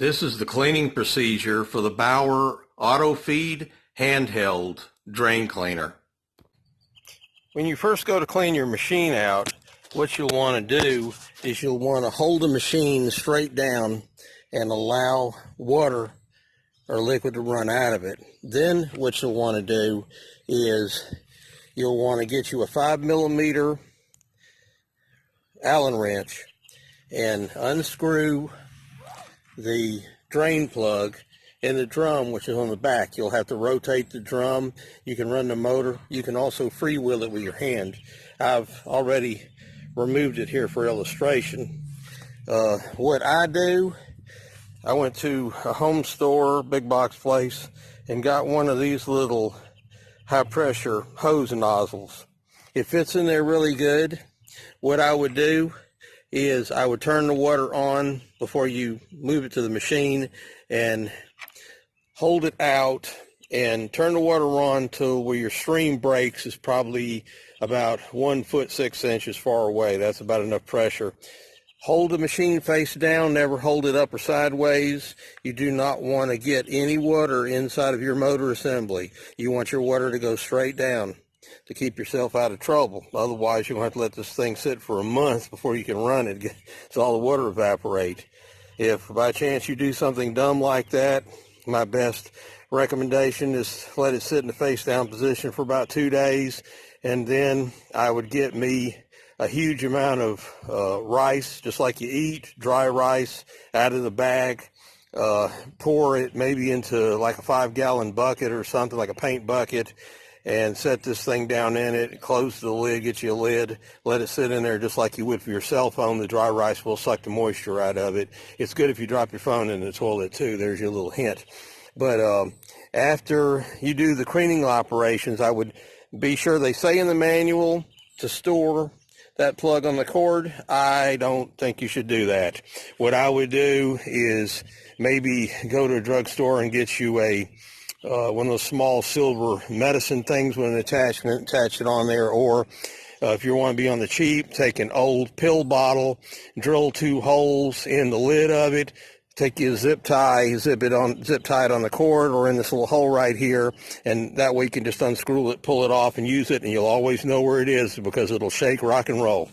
This is the cleaning procedure for the Bauer Auto Feed handheld drain cleaner. When you first go to clean your machine out, what you'll want to do is you'll want to hold the machine straight down and allow water or liquid to run out of it. Then what you'll want to do is you'll want to get you a 5mm Allen wrench and unscrew the drain plug in the drum, which is on the back. You'll have to rotate the drum. You can run the motor. You can also freewheel it with your hand. I've already removed it here for illustration. What I do, I went to a home store, big box place, and got one of these little high pressure hose nozzles. It fits in there really good. What I would do is I would turn the water on before you move it to the machine and hold it out and turn the water on till where your stream breaks is probably about 1 foot 6 inches far away. That's about enough pressure. Hold the machine face down, never hold it up or sideways. You do not want to get any water inside of your motor assembly. You want your water to go straight down to keep yourself out of trouble. Otherwise, you're going to have to let this thing sit for a month before you can run it, so all the water evaporate. If by chance you do something dumb like that, my best recommendation is let it sit in the face down position for about 2 days, and then I would get me a huge amount of rice, just like you eat, dry rice, out of the bag. Pour it maybe into like a 5-gallon bucket or something, like a paint bucket, and set this thing down in it, close the lid, get you a lid, let it sit in there just like you would for your cell phone. The dry rice will suck the moisture out of it. It's good if you drop your phone in the toilet too. There's your little hint. But after you do the cleaning operations, I would be sure they say in the manual to store that plug on the cord. I don't think you should do that. What I would do is maybe go to a drugstore and get you one of those small silver medicine things with an attachment, attach it on there, or if you want to be on the cheap, take an old pill bottle, drill 2 holes in the lid of it, take your zip tie it on the cord or in this little hole right here, and that way you can just unscrew it, pull it off, and use it, and you'll always know where it is because it'll shake, rock, and roll.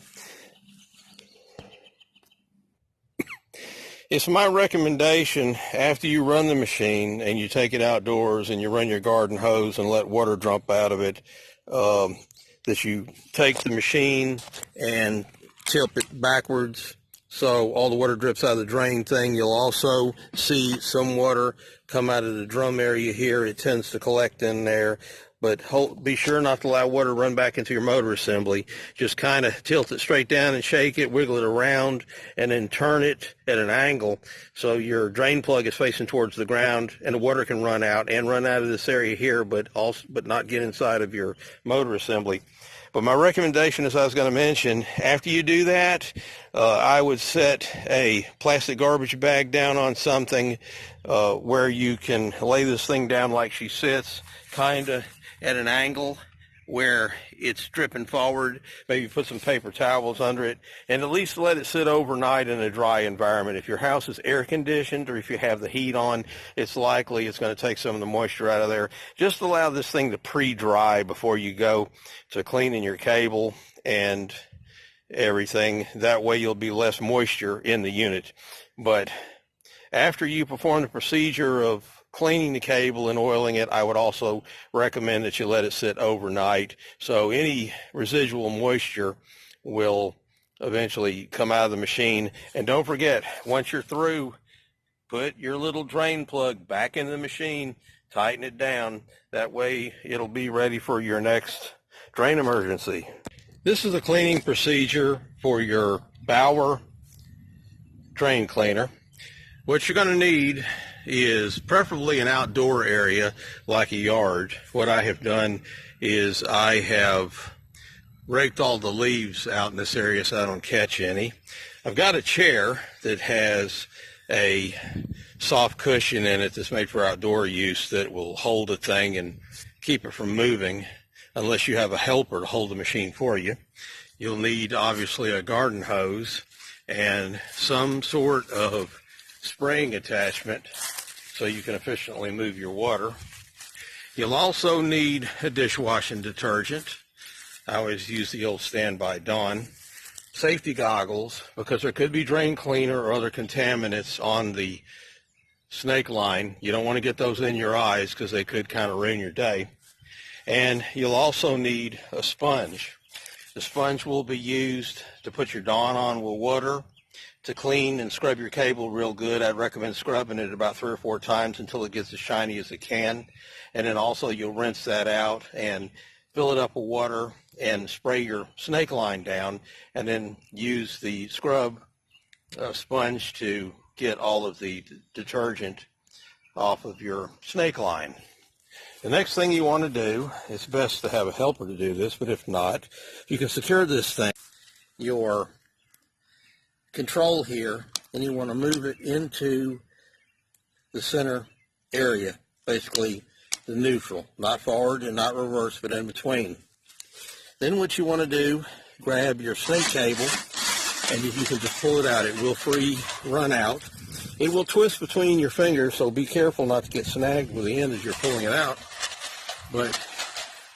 It's my recommendation, after you run the machine and you take it outdoors and you run your garden hose and let water drop out of it, that you take the machine and tilt it backwards so all the water drips out of the drain thing. You'll also see some water come out of the drum area here. It tends to collect in there. But be sure not to allow water to run back into your motor assembly. Just kind of tilt it straight down and shake it, wiggle it around, and then turn it at an angle so your drain plug is facing towards the ground and the water can run out of this area here, but not get inside of your motor assembly. But my recommendation, as I was going to mention, after you do that, I would set a plastic garbage bag down on something where you can lay this thing down like she sits, kind of at an angle where it's dripping forward. Maybe put some paper towels under it, and at least let it sit overnight in a dry environment. If your house is air conditioned or if you have the heat on, it's likely it's going to take some of the moisture out of there. Just allow this thing to pre-dry before you go to cleaning your cable and everything. That way you'll be less moisture in the unit. But after you perform the procedure of cleaning the cable and oiling it, I would also recommend that you let it sit overnight so any residual moisture will eventually come out of the machine. And don't forget, once you're through, put your little drain plug back in the machine, tighten it down. That way it'll be ready for your next drain emergency. This is the cleaning procedure for your Bauer drain cleaner. What you're going to need is preferably an outdoor area like a yard. What I have done is I have raked all the leaves out in this area so I don't catch any. I've got a chair that has a soft cushion in it that's made for outdoor use that will hold the thing and keep it from moving unless you have a helper to hold the machine for you. You'll need obviously a garden hose and some sort of spraying attachment so you can efficiently move your water. You'll also need a dishwashing detergent. I always use the old standby Dawn. Safety goggles, because there could be drain cleaner or other contaminants on the snake line. You don't want to get those in your eyes because they could kind of ruin your day. And you'll also need a sponge. The sponge will be used to put your Dawn on with water, to clean and scrub your cable real good. I'd recommend scrubbing it about 3 or 4 times until it gets as shiny as it can. And then also you'll rinse that out and fill it up with water and spray your snake line down, and then use the scrub sponge to get all of the detergent off of your snake line. The next thing you want to do, it's best to have a helper to do this, but if not, you can secure this thing, your control here, and you want to move it into the center area, basically the neutral, not forward and not reverse, but in between. Then what you want to do, grab your snake cable, and you can just pull it out. It will free run out. It will twist between your fingers, so be careful not to get snagged with the end as you're pulling it out. But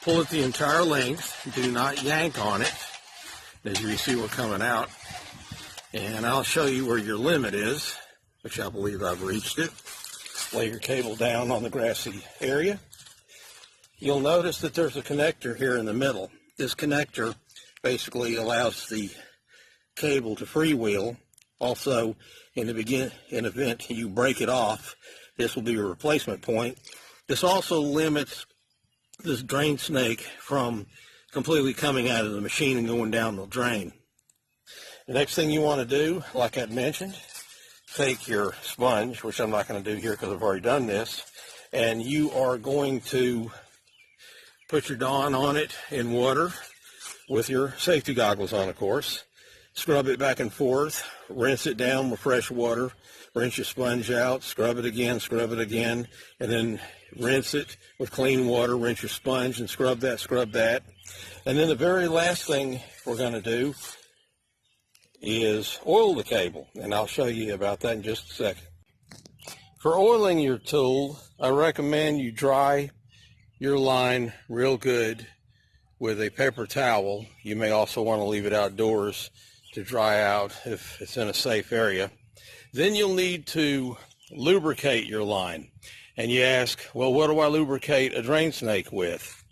pull it the entire length. Do not yank on it, as you see what's coming out. And I'll show you where your limit is, which I believe I've reached it. Lay your cable down on the grassy area. You'll notice that there's a connector here in the middle. This connector basically allows the cable to freewheel. Also, in the event you break it off, this will be your replacement point. This also limits this drain snake from completely coming out of the machine and going down the drain. The next thing you want to do, like I mentioned, take your sponge, which I'm not going to do here because I've already done this, and you are going to put your Dawn on it in water with your safety goggles on, of course. Scrub it back and forth, rinse it down with fresh water, rinse your sponge out, scrub it again, and then rinse it with clean water, rinse your sponge and scrub that. And then the very last thing we're going to do is oil the cable, and I'll show you about that in just a second. For oiling your tool, I recommend you dry your line real good with a paper towel. You may also want to leave it outdoors to dry out if it's in a safe area. Then you'll need to lubricate your line. And you ask, well, what do I lubricate a drain snake with?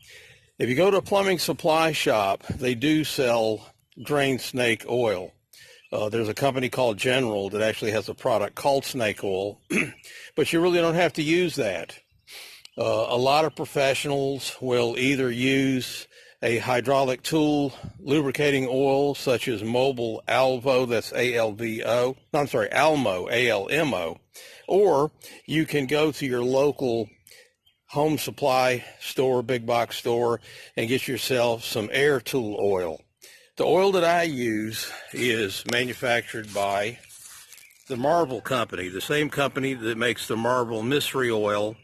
If you go to a plumbing supply shop, they do sell drain snake oil. There's a company called General that actually has a product called snake oil, but you really don't have to use that. A lot of professionals will either use a hydraulic tool lubricating oil such as Mobile Alvo, that's A-L-V-O, no, I'm sorry, Almo, A-L-M-O, or you can go to your local home supply store, big box store, and get yourself some air tool oil. The oil that I use is manufactured by the Marvel Company, the same company that makes the Marvel Mystery Oil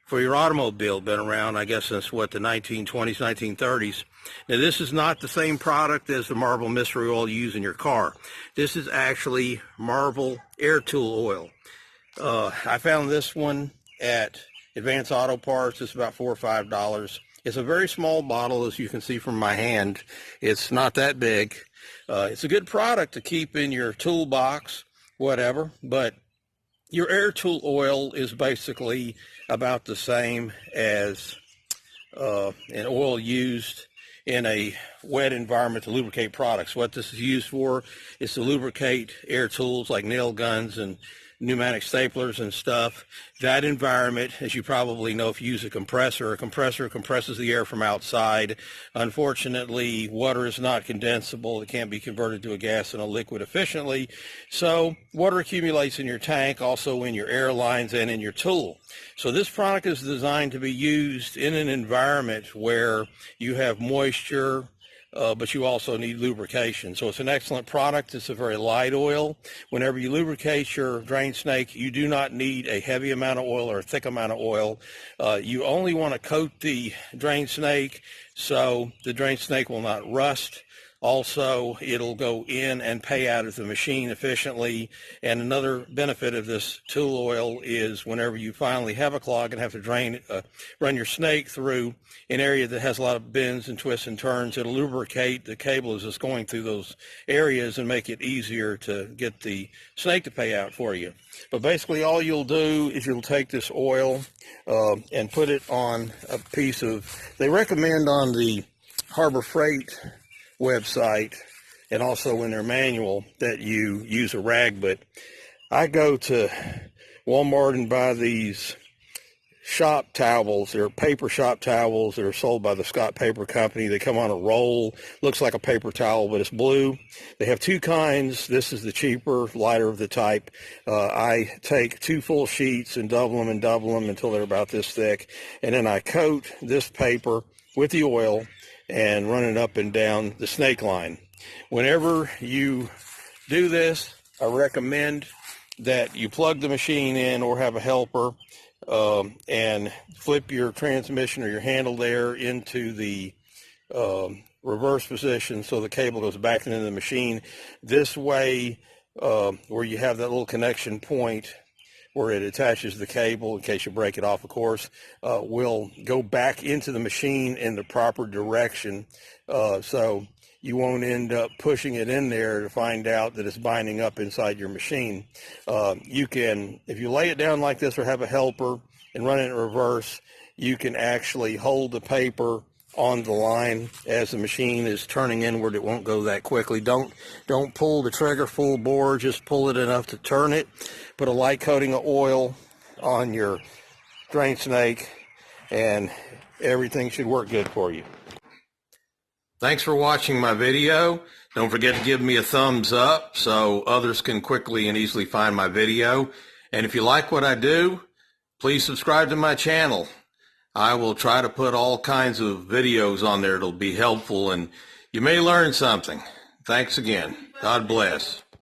for your automobile. Been around, I guess, since what, the 1920s, 1930s. Now, this is not the same product as the Marvel Mystery Oil you use in your car. This is actually Marvel Air Tool Oil. I found this one at Advanced Auto Parts. It's about $4 or $5. It's a very small bottle, as you can see from my hand. It's not that big. It's a good product to keep in your toolbox, whatever, but your air tool oil is basically about the same as an oil used in a wet environment to lubricate products. What this is used for is to lubricate air tools like nail guns and pneumatic staplers and stuff. That environment, as you probably know, if you use a compressor compresses the air from outside. Unfortunately, water is not condensable. It can't be converted to a gas and a liquid efficiently. So water accumulates in your tank, also in your air lines and in your tool. So this product is designed to be used in an environment where you have moisture, but you also need lubrication. So it's an excellent product. It's a very light oil. Whenever you lubricate your drain snake, you do not need a heavy amount of oil or a thick amount of oil. You only want to coat the drain snake so the drain snake will not rust Also, it'll go in and pay out of the machine efficiently. And another benefit of this tool oil is whenever you finally have a clog and have to run your snake through an area that has a lot of bends and twists and turns, it'll lubricate the cable as it's going through those areas and make it easier to get the snake to pay out for you. But basically all you'll do is you'll take this oil and put it on a piece of, they recommend on the Harbor Freight website and also in their manual that you use a rag, but I go to Walmart and buy these shop towels. They're paper shop towels that are sold by the Scott Paper Company. They come on a roll, looks like a paper towel, but it's blue. They have two kinds. This is the cheaper, lighter of the type. I take 2 full sheets and double them until they're about this thick, and then I coat this paper with the oil and run it up and down the snake line. Whenever you do this, I recommend that you plug the machine in or have a helper and flip your transmission or your handle there into the reverse position so the cable goes back into the machine. This way, where you have that little connection point where it attaches the cable, in case you break it off, of course, will go back into the machine in the proper direction, so you won't end up pushing it in there to find out that it's binding up inside your machine. You can, if you lay it down like this or have a helper and run it in reverse, you can actually hold the paper on the line as the machine is turning inward. It won't go that quickly. Don't pull the trigger full bore, just pull it enough to turn it. Put a light coating of oil on your drain snake and everything should work good for you. Thanks for watching my video. Don't forget to give me a thumbs up so others can quickly and easily find my video. And if you like what I do, please subscribe to my channel. I will try to put all kinds of videos on there that'll be helpful and you may learn something. Thanks again. God bless.